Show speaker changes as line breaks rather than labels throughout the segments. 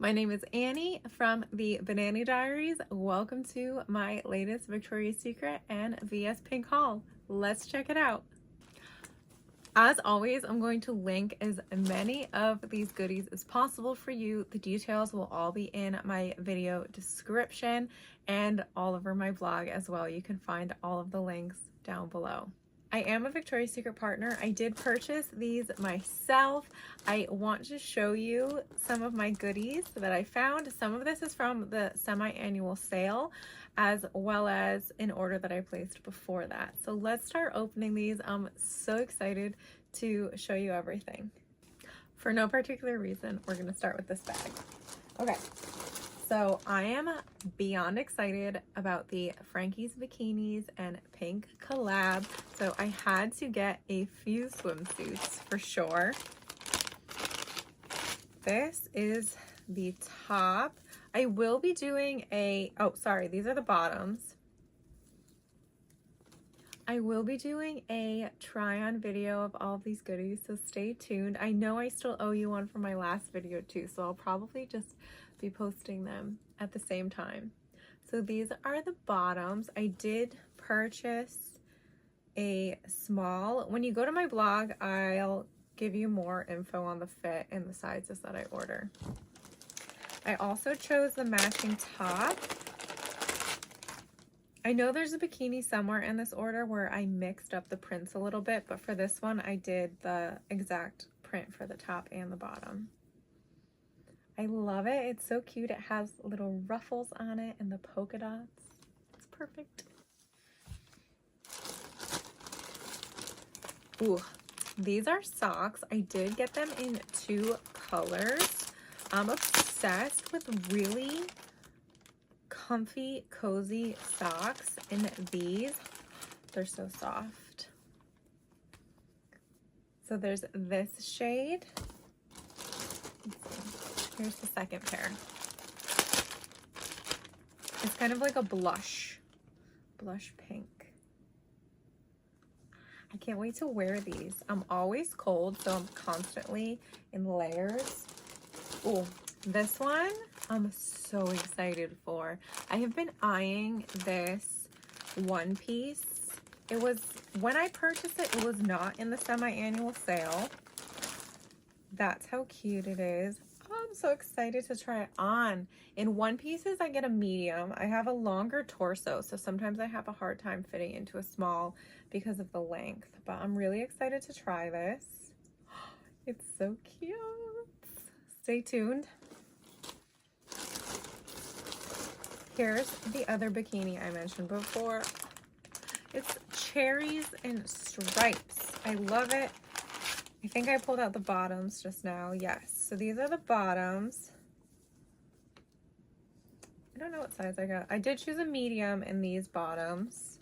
My name is Annie from the Banana Diaries. Welcome to my latest Victoria's Secret and VS Pink haul. Let's check it out. As always, I'm going to link as many of these goodies as possible for you. The details will all be in my video description and all over my blog as well. You can find all of the links down below. I am a Victoria's Secret partner. I did purchase these myself. I want to show you some of my goodies that I found. Some of this is from the semi-annual sale, as well as an order that I placed before that. So let's start opening these. I'm so excited to show you everything. For no particular reason, we're gonna start with this bag. Okay. So I am beyond excited about the Frankie's Bikinis and Pink collab. So I had to get a few swimsuits for sure. This is the top. I will be doing these are the bottoms. I will be doing a try-on video of all of these goodies, so stay tuned. I know I still owe you one from my last video too, so I'll probably just be posting them at the same time. So these are the bottoms. I did purchase a small. When you go to my blog, I'll give you more info on the fit and the sizes that I order. I also chose the matching top. I know there's a bikini somewhere in this order where I mixed up the prints a little bit, but for this one I did the exact print for the top and the bottom. I love it. It's so cute. It has little ruffles on it and the polka dots. It's perfect. Ooh, these are socks. I did get them in 2 colors. I'm obsessed with really comfy, cozy socks in these. They're so soft. So there's this shade. Here's the second pair. It's kind of like a blush pink. I can't wait to wear these. I'm always cold, so I'm constantly in layers. Oh, this one I'm so excited for. I have been eyeing this one piece. It was, when I purchased it, it was not in the semi-annual sale. That's how cute it is. I'm so excited to try it on. In one pieces, I get a medium. I have a longer torso, so sometimes I have a hard time fitting into a small because of the length, but I'm really excited to try this. It's so cute. Stay tuned. Here's the other bikini I mentioned before. It's cherries and stripes. I love it. I think I pulled out the bottoms just now. Yes. So these are the bottoms. I don't know what size I got. I did choose a medium in these bottoms.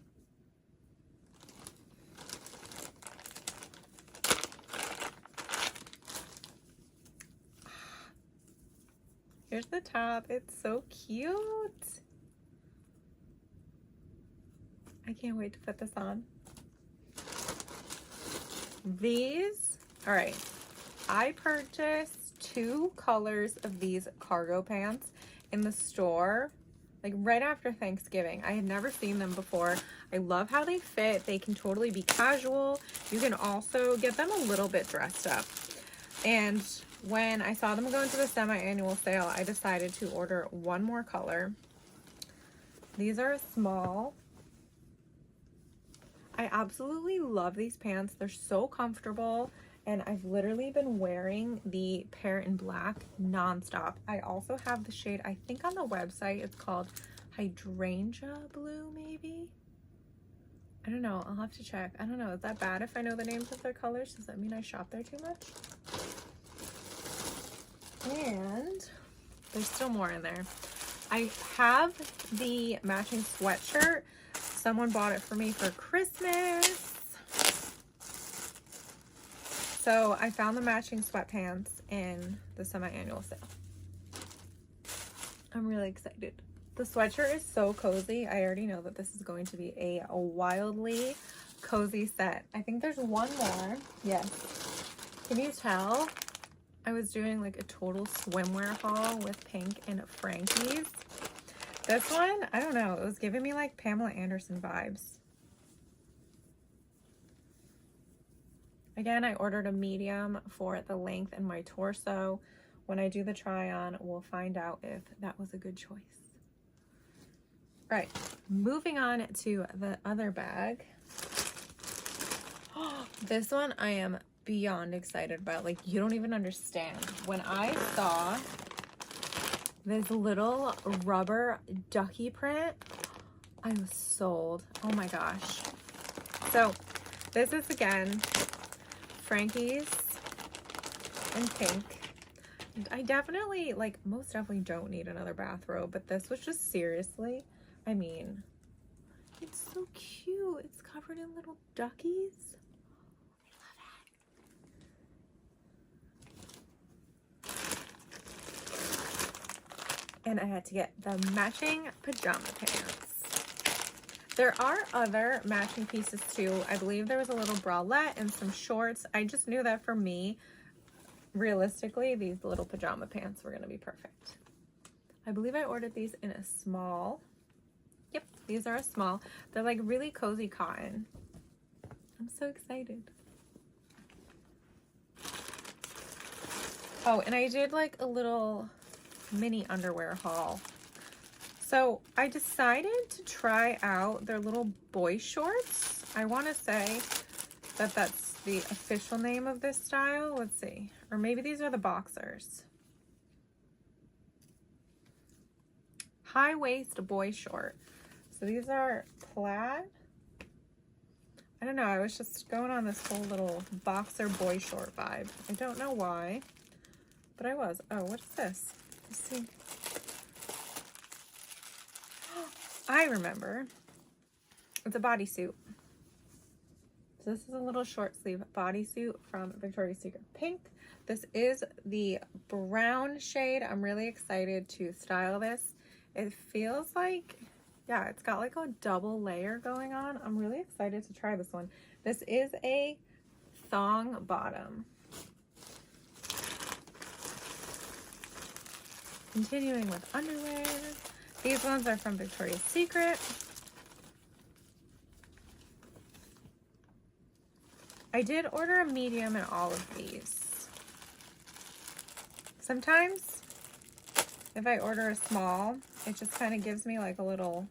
Here's the top. It's so cute. I can't wait to put this on. These, all right, I purchased 2 colors of these cargo pants in the store, like right after Thanksgiving. I had never seen them before. I love how they fit. They can totally be casual. You can also get them a little bit dressed up. And when I saw them go into the semi-annual sale, I decided to order one more color. These are a small. I absolutely love these pants. They're so comfortable, and I've literally been wearing the pair in black nonstop. I also have the shade, I think on the website, it's called Hydrangea Blue, maybe? I don't know. I'll have to check. I don't know. Is that bad if I know the names of their colors? Does that mean I shop there too much? And there's still more in there. I have the matching sweatshirt. Someone bought it for me for Christmas. So I found the matching sweatpants in the semi-annual sale. I'm really excited. The sweatshirt is so cozy. I already know that this is going to be a wildly cozy set. I think there's one more. Yes. Can you tell? I was doing like a total swimwear haul with Pink and Frankie's. This one, I don't know, it was giving me like Pamela Anderson vibes. Again, I ordered a medium for the length in my torso. When I do the try on, we'll find out if that was a good choice. All right, moving on to the other bag. This one I am beyond excited about. Like, you don't even understand. When I saw this little rubber ducky print, I was sold. Oh my gosh. So this is again Frankie's and Pink. And I definitely, like, most definitely don't need another bathrobe, but this was just seriously, I mean, it's so cute. It's covered in little duckies. And I had to get the matching pajama pants. There are other matching pieces too. I believe there was a little bralette and some shorts. I just knew that for me, realistically, these little pajama pants were gonna be perfect. I believe I ordered these in a small. Yep, these are a small. They're like really cozy cotton. I'm so excited. Oh, and I did like a little mini underwear haul. So I decided to try out their little boy shorts. I want to say that that's the official name of this style. Let's see. Or maybe these are the boxers. High waist boy short. So these are plaid. I don't know. I was just going on this whole little boxer boy short vibe. I don't know why, but I was. Oh, what is this? Let's see. I remember. It's a bodysuit. So this is a little short sleeve bodysuit from Victoria's Secret Pink. This is the brown shade. I'm really excited to style this. It feels like, yeah, it's got like a double layer going on. I'm really excited to try this one. This is a thong bottom. Continuing with underwear. These ones are from Victoria's Secret. I did order a medium in all of these. Sometimes if I order a small, it just kind of gives me like a little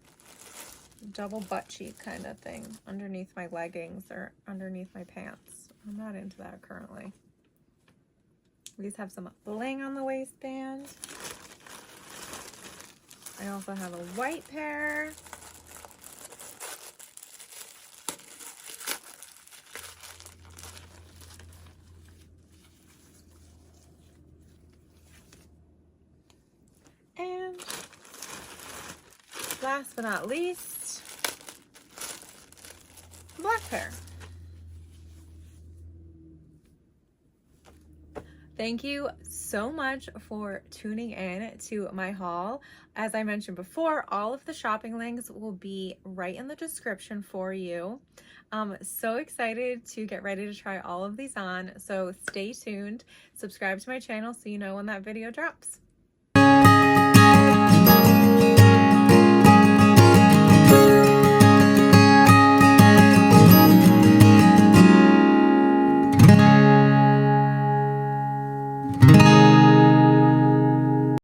double butt cheek kind of thing underneath my leggings or underneath my pants. I'm not into that currently. These have some bling on the waistband. I also have a white pair. And last but not least, black pair. Thank you so much for tuning in to my haul. As I mentioned before, all of the shopping links will be right in the description for you. I'm so excited to get ready to try all of these on, so stay tuned. Subscribe to my channel so you know when that video drops.